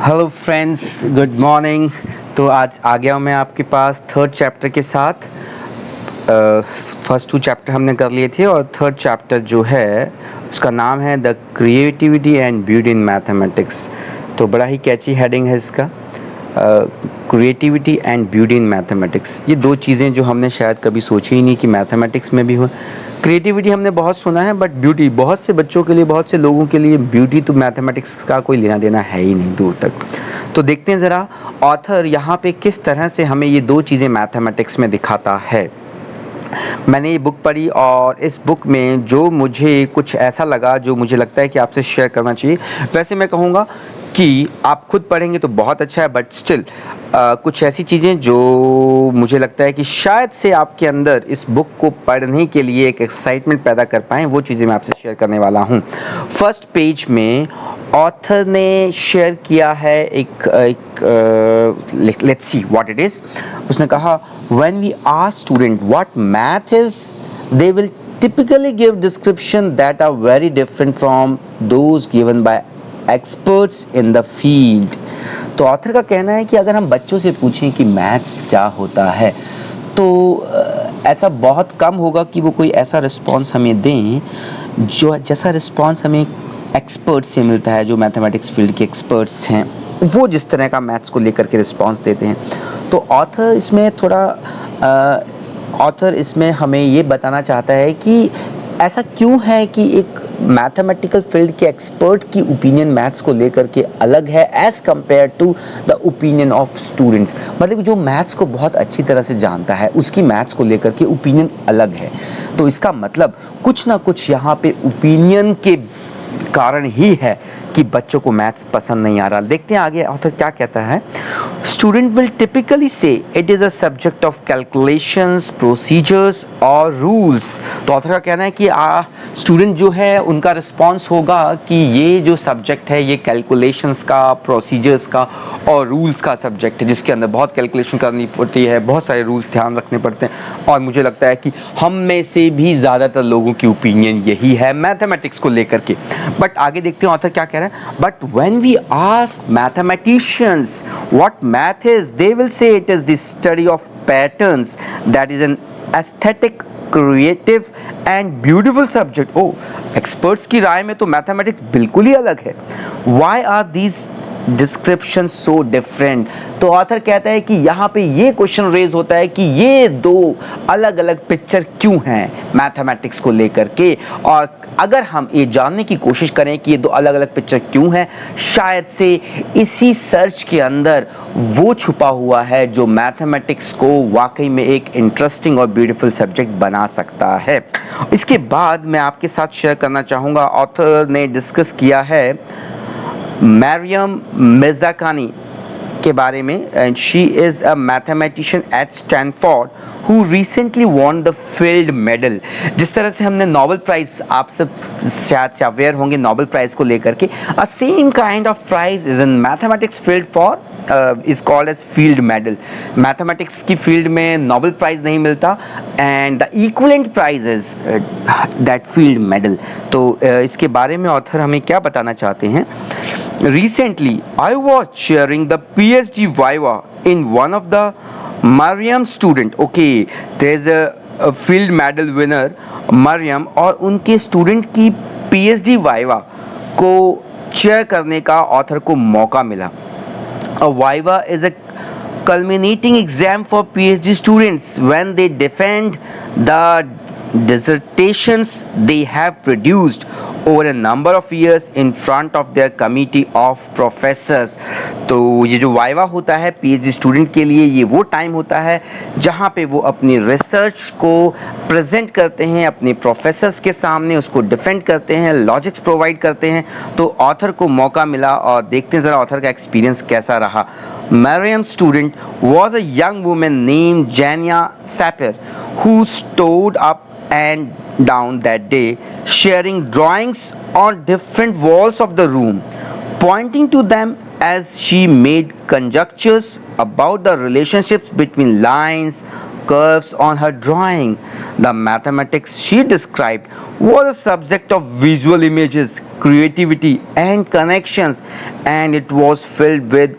Hello friends, good morning. तो आज आ गया हूँ मैं आपके पास थर्ड चैप्टर के साथ। फर्स्ट टू चैप्टर हमने कर लिए थे और थर्ड चैप्टर जो है उसका नाम है the creativity and beauty in mathematics. तो बड़ा ही कैची हेडिंग है इसका, creativity and beauty in mathematics. ये दो चीज़ें जो हमने शायद कभी सोची ही नहीं कि मैथमेटिक्स में भी हो। क्रिएटिविटी हमने बहुत सुना है, बट ब्यूटी बहुत से बच्चों के लिए, बहुत से लोगों के लिए ब्यूटी तो मैथमेटिक्स का कोई लेना देना है ही नहीं दूर तक। तो देखते हैं ज़रा ऑथर यहाँ पे किस तरह से हमें ये दो चीज़ें मैथमेटिक्स में दिखाता है। मैंने ये बुक पढ़ी और इस बुक में जो मुझे कुछ ऐसा लगा जो मुझे लगता है कि आपसे शेयर करना चाहिए। वैसे मैं कहूँगा कि आप खुद पढ़ेंगे तो बहुत अच्छा है, बट स्टिल कुछ ऐसी चीज़ें जो मुझे लगता है कि शायद से आपके अंदर इस बुक को पढ़ने के लिए एक एक्साइटमेंट पैदा कर पाएँ, वो चीज़ें मैं आपसे शेयर करने वाला हूँ। फर्स्ट पेज में ऑथर ने शेयर किया है let's see what it is. उसने कहा when we ask student what math is, they will typically give description that are very different from those given by experts in the field। तो author का कहना है कि अगर हम बच्चों से पूछें कि मैथ्स क्या होता है तो ऐसा बहुत कम होगा कि वो कोई ऐसा रिस्पॉन्स हमें दें जो जैसा रिस्पॉन्स हमें एक्सपर्ट से मिलता है, जो मैथमेटिक्स फील्ड के एक्सपर्ट्स हैं वो जिस तरह का मैथ्स को लेकर के रिस्पॉन्स देते हैं। तो ऑथर इसमें हमें ये बताना चाहता है कि ऐसा क्यों है कि एक मैथमेटिकल फील्ड के एक्सपर्ट की ओपिनियन मैथ्स को लेकर के अलग है as compare to the opinion of students. मतलब जो मैथ्स को बहुत अच्छी तरह से जानता है उसकी मैथ्स को लेकर के ओपिनियन अलग है। तो इसका मतलब कुछ ना कुछ यहाँ पे ओपिनियन के कारण ही है कि बच्चों को मैथ्स पसंद नहीं आ रहा। देखते हैं आगे ऑथर क्या कहता है। स्टूडेंट विल टिपिकली से it is a subject of calculations, procedures और रूल्स। तो ऑथर का कहना है कि स्टूडेंट जो है उनका रिस्पॉन्स होगा कि ये जो सब्जेक्ट है ये कैलकुलेशंस का, प्रोसीजर्स का और रूल्स का सब्जेक्ट है, जिसके अंदर बहुत कैलकुलेशन करनी पड़ती है, बहुत सारे रूल्स ध्यान रखने पड़ते हैं। और मुझे लगता है कि हम में से भी ज़्यादातर लोगों की ओपिनियन यही है मैथमेटिक्स को लेकर के। बट आगे देखते हैं ऑथर क्या कह रहे हैं। But when we ask mathematicians what math is, they will say it is the study of patterns that is an aesthetic, creative and beautiful subject. ओ, एक्सपर्ट्स की राय में तो मैथमेटिक्स बिल्कुल ही अलग है। Why are these description so different. तो ऑथर कहता है कि यहाँ पे ये क्वेश्चन रेज होता है कि ये दो अलग अलग पिक्चर क्यों हैं मैथमेटिक्स को लेकर के। और अगर हम ये जानने की कोशिश करें कि ये दो अलग अलग पिक्चर क्यों हैं, शायद से इसी सर्च के अंदर वो छुपा हुआ है जो मैथमेटिक्स को वाकई में एक इंटरेस्टिंग और ब्यूटीफुल सब्जेक्ट बना सकता है। इसके बाद मैं आपके साथ शेयर करना चाहूँगा, ऑथर ने डिस्कस किया है मरियम मिर्ज़ाकानी के बारे में। And she is a mathematician at Stanford who recently won the field medal. जिस तरह से हमने नोबेल प्राइज़, आप सब शायद से अवेयर होंगे नोबेल प्राइज़ को लेकर के, a same kind of prize is in mathematics field for is called as field medal. Mathematics की फील्ड में नोबेल प्राइज़ नहीं मिलता and the equivalent prize is that field medal. तो इसके बारे में ऑथर हमें क्या बताना चाहते हैं। Recently, I was sharing the PhD Viva in one of the Mariam student. Okay, there's a field medal winner Mariam और उनके स्टूडेंट की PhD Viva को शेयर करने का ऑथर को मौका मिला। A Viva is a culminating exam for PhD students when they defend the dissertations they have produced over a number of years in front of their committee of professors। तो ये जो viva होता है PhD student के लिए, ये वो time होता है जहाँ पे वो अपनी रिसर्च को प्रेजेंट करते हैं अपने प्रोफेसर्स के सामने, उसको डिफेंड करते हैं, लॉजिक्स प्रोवाइड करते हैं। तो ऑथर को मौका मिला और देखते हैं ज़रा ऑथर का एक्सपीरियंस कैसा रहा। Mariam student was a young woman named Jania Sapir who stood up and down that day, sharing drawings on different walls of the room, pointing to them as she made conjectures about the relationships between lines, curves on her drawing. The mathematics she described was a subject of visual images, creativity, and connections, and it was filled with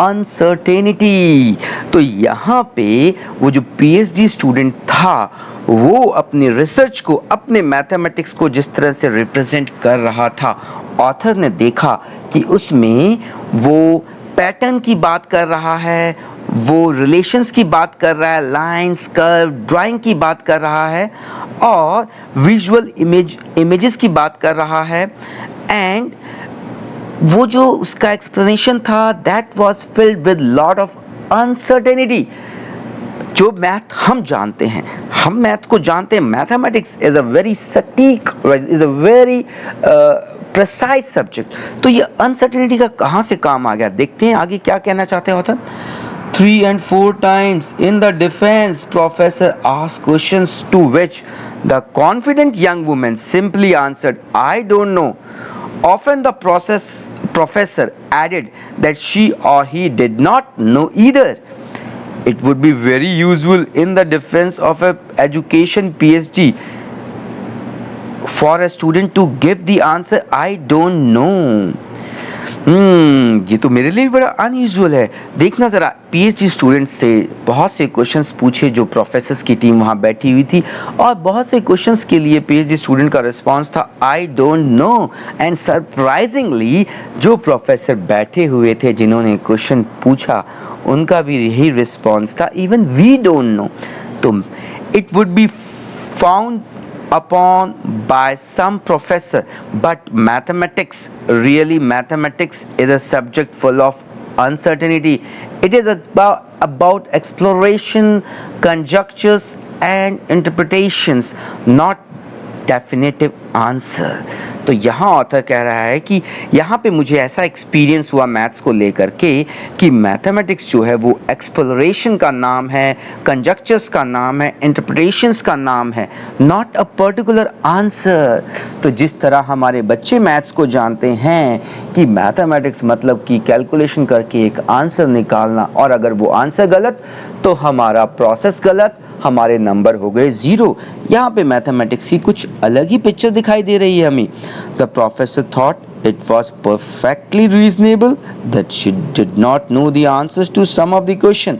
uncertainty. तो यहाँ पे वो जो PhD student था वो अपनी research को, अपने मैथमेटिक्स को जिस तरह से रिप्रेजेंट कर रहा था, ऑथर ने देखा कि उसमें वो पैटर्न की बात कर रहा है, वो रिलेशंस की बात कर रहा है, लाइंस, कर्व, ड्राइंग की बात कर रहा है और विजुअल इमेजेस की बात कर रहा है। एंड वो जो उसका एक्सप्लेनेशन था that was filled with lot of uncertainty. जो मैथ हम जानते हैं, हम मैथ को जानते हैं, मैथमेटिक्स इज अ वेरी सटीक, is a very precise subject. तो ये अनसर्टेनिटी का कहाँ से काम आ गया, देखते हैं आगे क्या कहना चाहते हैं author. 3 and 4 times in the defense, professor asked questions to which the confident young woman simply answered, "I don't know." Often the professor added that she or he did not know either. It would be very usual in the defense of a education PhD for a student to give the answer, "I don't know." ये तो मेरे लिए भी बड़ा unusual है। देखना जरा, PhD student से बहुत से क्वेश्चंस पूछे, जो प्रोफेसर्स की टीम वहाँ बैठी हुई थी, और बहुत से क्वेश्चंस के लिए पीएचडी स्टूडेंट का रिस्पांस था I don't know. And surprisingly जो प्रोफेसर बैठे हुए थे जिन्होंने क्वेश्चन पूछा, उनका भी यही रिस्पांस था, इवन वी डोंट नो। तो it would be found upon by some professor, but mathematics is a subject full of uncertainty. It is about exploration, conjectures and interpretations, not definitive answer. तो यहाँ author कह रहा है कि यहाँ पे मुझे ऐसा एक्सपीरियंस हुआ मैथ्स को लेकर के कि मैथमेटिक्स जो है वो एक्सप्लोरेशन का नाम है, कंजक्चर्स का नाम है, इंटरप्रिटेशंस का नाम है, नॉट अ पर्टिकुलर आंसर। तो जिस तरह हमारे बच्चे मैथ्स को जानते हैं कि मैथमेटिक्स मतलब कि कैलकुलेशन करके एक आंसर निकालना, और अगर वो आंसर गलत तो हमारा प्रोसेस गलत, हमारे नंबर हो गए 0। यहाँ पे मैथमेटिक्स की कुछ अलग ही पिक्चर दिखाई दे रही है हमें। The professor thought it was perfectly reasonable that she did not know the answers to some of the question.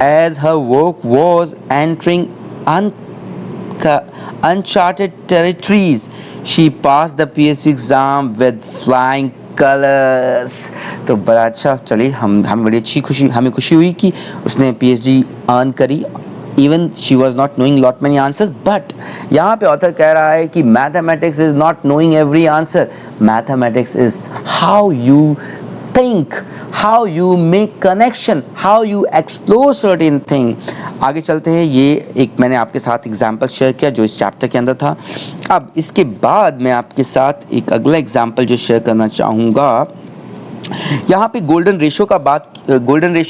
As her work was entering uncharted territories, she passed the PhD exam with flying colours. तो बड़ा अच्छा, चलिए हम बड़ी अच्छी खुशी, हमें खुशी हुई कि उसने पीएचडी अर्न करी। Even she was not knowing lot many answers, but यहाँ पे ऑथर कह रहा है कि mathematics is not knowing every answer, mathematics is how you think, how you make connection, how you explore certain thing। आगे चलते हैं, ये एक मैंने आपके साथ एग्जाम्पल शेयर किया जो इस चैप्टर के अंदर था। अब इसके बाद मैं आपके साथ एक अगला एग्जाम्पल जो शेयर करना चाहूँगा, यहाँ पे गोल्डन रेशो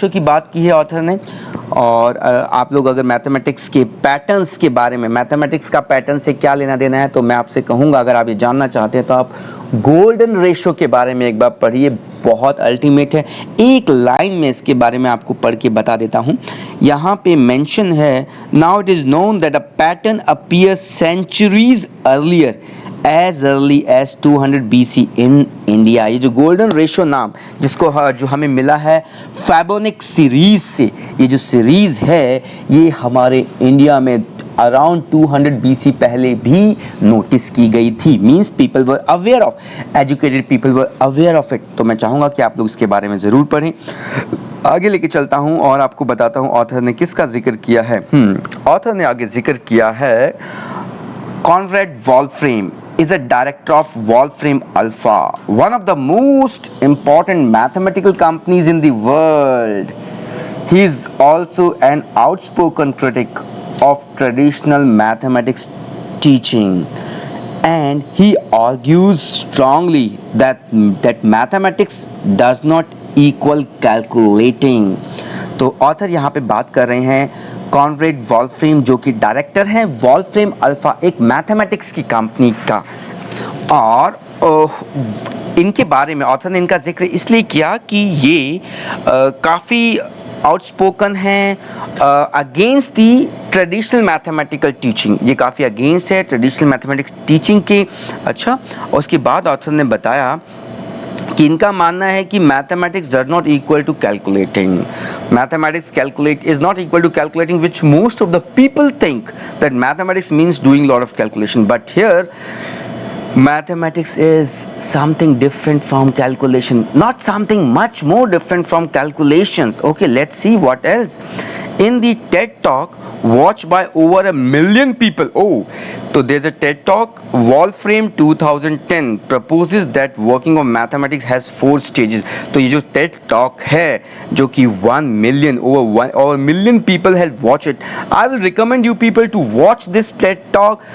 की बात की है ऑथर ने। और आप लोग अगर मैथमेटिक्स के पैटर्न्स के बारे में, मैथमेटिक्स का पैटर्न से क्या लेना देना है, तो मैं आपसे कहूँगा अगर आप ये जानना चाहते हैं तो आप गोल्डन रेशो के बारे में एक बार पढ़िए, बहुत अल्टीमेट है। एक लाइन में इसके बारे में आपको पढ़ के बता देता हूँ। यहाँ पे मेंशन है, now it is known that a pattern appears centuries earlier as early as 200 BC in India। ये जो गोल्डन रेशो नाम जिसको जो हमें मिला है फैबोनिक सीरीज से, ये जो सीरीज है ये हमारे इंडिया में अराउंड 200 BC पहले भी नोटिस की गई थी। Means people were aware of, educated people were aware of it. तो मैं चाहूँगा कि आप लोग इसके बारे में ज़रूर पढ़ें। आगे लेके चलता हूँ और आपको बताता हूँ ऑथर ने किसका जिक्र किया है। ऑथर ने आगे जिक्र किया है Conrad वॉल्फ्रेम is a director of Wolfram Alpha, one of the most important mathematical companies in the world. He is also an outspoken critic of traditional mathematics teaching, and he argues strongly that mathematics does not equal calculating। तो author यहाँ पे बात कर रहे हैं Conrad वॉल्फ्रेम, जो कि director हैं वॉल्फ्रेम अल्फा, एक मैथमेटिक्स की कंपनी का। और इनके बारे में ऑथर ने इनका जिक्र इसलिए किया कि ये काफ़ी आउटस्पोकन हैं against the traditional mathematical teaching, ये काफ़ी अगेंस्ट है ट्रेडिशनल मैथमेटिक्स टीचिंग के। अच्छा, और उसके बाद ऑथर ने बताया कि इनका मानना है कि mathematics does not equal to calculating, mathematics calculate is not equal to calculating which most of the people think that mathematics means doing lot of calculation, but here mathematics is something different from calculation, not something much more different from calculations. Okay, let's see what else. In the TED talk watched by over 1 million people, so there's a TED talk, Wolfram 2010 proposes that working on mathematics has 4 stages. तो ये जो TED talk है जो कि 1 million over 1 million people have watched it. I will recommend you people to watch this TED talk.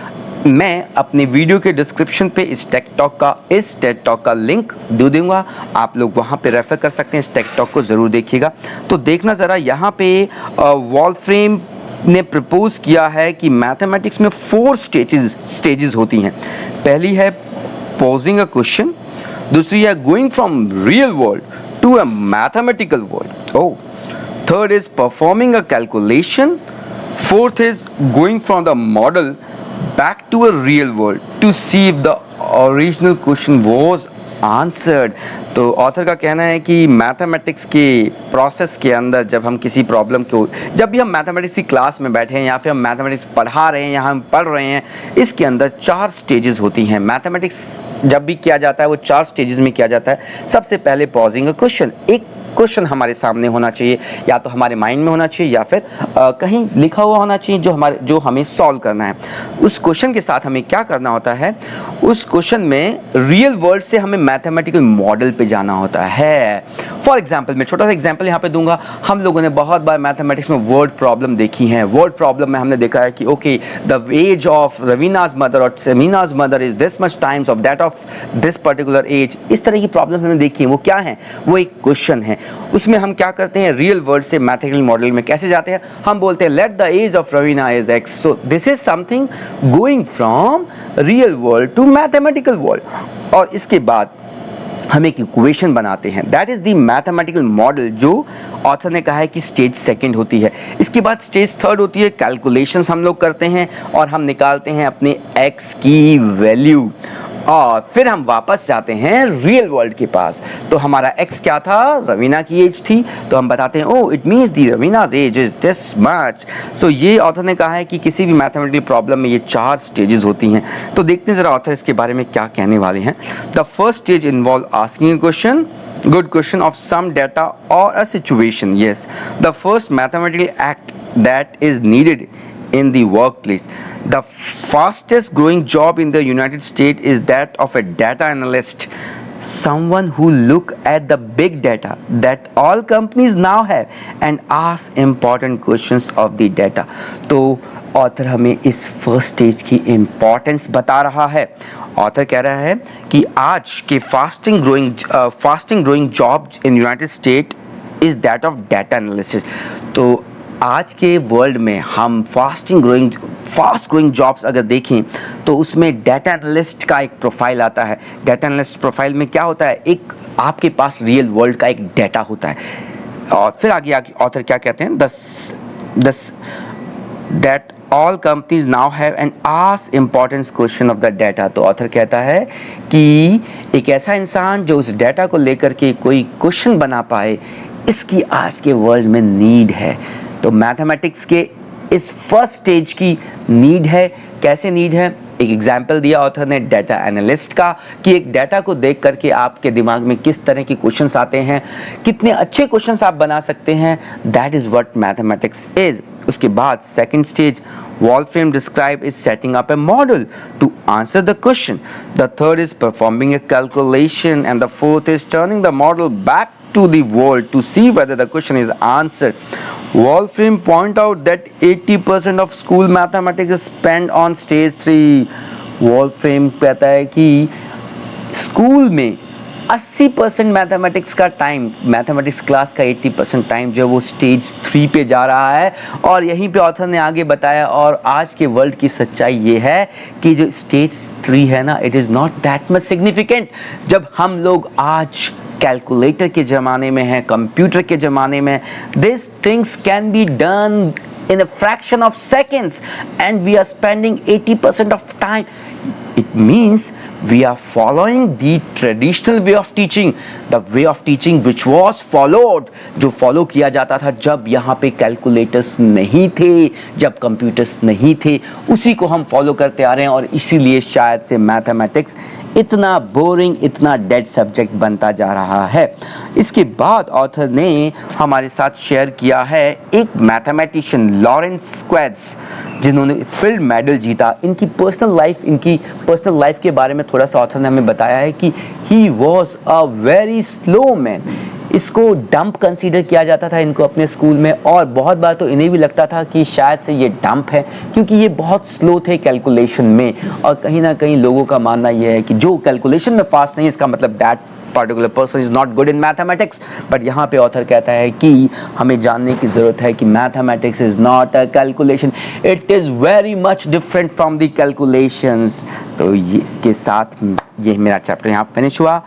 मैं अपने video के description पे इस टेड टॉक का लिंक दे दूंगा, आप लोग वहाँ पे रेफर कर सकते हैं, इस टेड टॉक को ज़रूर देखिएगा। तो देखना ज़रा यहाँ पे वॉल्फ्रेम ने प्रपोज किया है कि मैथमेटिक्स में 4 स्टेजेस होती हैं। पहली है पोजिंग अ क्वेश्चन, दूसरी है going from real world to a mathematical world, third is performing a calculation, fourth is going from the model back to a real world to see if the original question was answered. तो author का कहना है कि mathematics के process के अंदर जब हम किसी प्रॉब्लम को, जब भी हम मैथमेटिक्स की क्लास में बैठे हैं या फिर हम मैथमेटिक्स पढ़ा रहे हैं या हम पढ़ रहे हैं, इसके अंदर 4 स्टेजेस होती हैं। मैथमेटिक्स जब भी किया जाता है वो 4 स्टेजेस में किया जाता है। सबसे पहले पॉजिंग अ क्वेश्चन, एक क्वेश्चन हमारे सामने होना चाहिए, या तो हमारे माइंड में होना चाहिए या फिर कहीं लिखा हुआ होना चाहिए जो हमें सॉल्व करना है। उस क्वेश्चन के साथ हमें क्या करना होता है, उस क्वेश्चन में रियल वर्ल्ड से हमें मैथमेटिकल मॉडल पे जाना होता है। फॉर एग्जाम्पल, मैं छोटा सा एग्जाम्पल यहाँ पे दूंगा। हम लोगों ने बहुत बार मैथमेटिक्स में वर्ड प्रॉब्लम देखी है। वर्ड प्रॉब्लम में हमने देखा है कि okay, the age of Raveena's mother और Sameena's mother is this much times of that of this particular age. इस तरह की प्रॉब्लम हमने देखी है। वो क्या है, वो एक क्वेश्चन है। उसमें हम क्या करते हैं, रियल वर्ल्ड से मैथमेटिकल मॉडल में कैसे जाते हैं, हम बोलते हैं let the age of Raveena is X. So this is something going from real world to mathematical world. और इसके बाद हम एक इक्वेशन बनाते हैं, that is the mathematical model, जो ऑथर ने कहा है कि स्टेज सेकंड होती है। इसके बाद स्टेज थर्ड होती है कैलकुलेशंस हम लोग करते हैं और हम निकालते हैं अपने एक्स की वैल्यू, और फिर हम वापस जाते हैं रियल वर्ल्ड के पास। तो हमारा एक्स क्या था, रवीना की एज थी, तो हम बताते हैं oh it means the Raveena's age is this much. So ये ऑथर ने कहा है कि किसी भी मैथमेटिकल प्रॉब्लम में ये 4 स्टेजेस होती हैं। तो देखते हैं जरा ऑथर इसके बारे में क्या कहने वाले हैं। The first stage involve asking a question, good question of some data or a situation. Yes, the first mathematical act that is needed in the workplace. The fastest growing job in the United States is that of a data analyst, someone who look at the big data that all companies now have and ask important questions of the data. तो author हमें इस first stage की importance बता रहा है। Author कह रहा है कि आज के fasting growing job in United state is that of data analysis. तो आज के वर्ल्ड में हम फास्ट ग्रोइंग जॉब्स अगर देखें तो उसमें डाटा एनालिस्ट का एक प्रोफाइल आता है। डाटा एनालिस्ट प्रोफाइल में क्या होता है, एक आपके पास रियल वर्ल्ड का एक डाटा होता है। और फिर आगे ऑथर क्या कहते हैं, that all companies now have an ask importance question of the data। तो ऑथर कहता है कि एक ऐसा इंसान जो उस डाटा को लेकर के कोई क्वेश्चन बना पाए, इसकी आज के वर्ल्ड में नीड है। तो मैथमेटिक्स के इस फर्स्ट स्टेज की नीड है। कैसे नीड है, एक एग्जाम्पल दिया ऑथर ने डाटा एनालिस्ट का, कि एक डाटा को देख करके आपके दिमाग में किस तरह के क्वेश्चंस आते हैं, कितने अच्छे क्वेश्चंस आप बना सकते हैं, that is what mathematics is. उसके बाद second stage Wolfram described is setting up a model to answer the question. The third is performing a calculation, and the fourth is turning the model back to the world to see whether the question is answered. Wolfram point out that 80% of school mathematics is spent on stage 3. Wolfram कहता है कि school में 80% mathematics का time, mathematics class का 80% time जो है वो stage 3 पे जा रहा है। और यहीं पे ऑथर ने आगे बताया, और आज के वर्ल्ड की सच्चाई ये है कि जो स्टेज 3 है ना, it is not that much significant. जब हम लोग आज कैलकुलेटर के ज़माने में हैं, कंप्यूटर के ज़माने में, this things can be done in a fraction of seconds, and we are spending 80% of time. It means we are following the traditional way of teaching, the way of teaching which was followed, जो follow किया जाता था जब यहाँ पे calculators नहीं थे, जब computers नहीं थे, उसी को हम follow करते आ रहे हैं। और इसीलिए शायद से mathematics इतना boring, इतना dead subject बनता जा रहा है। इसके बाद ऑथर ने हमारे साथ शेयर किया है एक मैथमेटिशियन लॉरेंस क्वेट्स, जिन्होंने फील्ड मेडल जीता। इनकी पर्सनल लाइफ के बारे में थोड़ा सा ऑथर ने हमें बताया है कि he was a very slow man. इसको डंप कंसीडर किया जाता था इनको अपने स्कूल में, और बहुत बार तो इन्हें भी लगता था कि शायद से ये डंप है, क्योंकि ये बहुत स्लो थे कैलकुलेशन में। और कहीं ना कहीं लोगों का मानना यह है कि जो कैलकुलेशन में फास्ट नहीं, इसका मतलब that particular person is not good in mathematics. But यहाँ पे ऑथर कहता है कि हमें जानने की जरूरत है कि mathematics is not a calculation, it is very much different from the calculations. तो इसके साथ ये मेरा चैप्टर यहाँ फिनिश हुआ,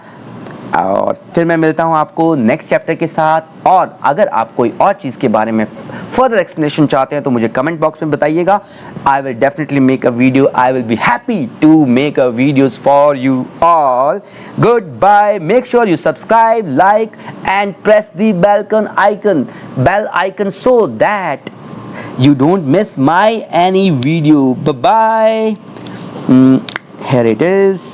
और फिर मैं मिलता हूँ आपको नेक्स्ट चैप्टर के साथ। और अगर आप कोई और चीज़ के बारे में फर्दर एक्सप्लेनेशन चाहते हैं तो मुझे कमेंट बॉक्स में बताइएगा। I will definitely make a video, I will be happy to make a videos for you all. Goodbye, make sure you subscribe, like and press the bell icon so that you don't miss my any video. Bye bye. Here it is.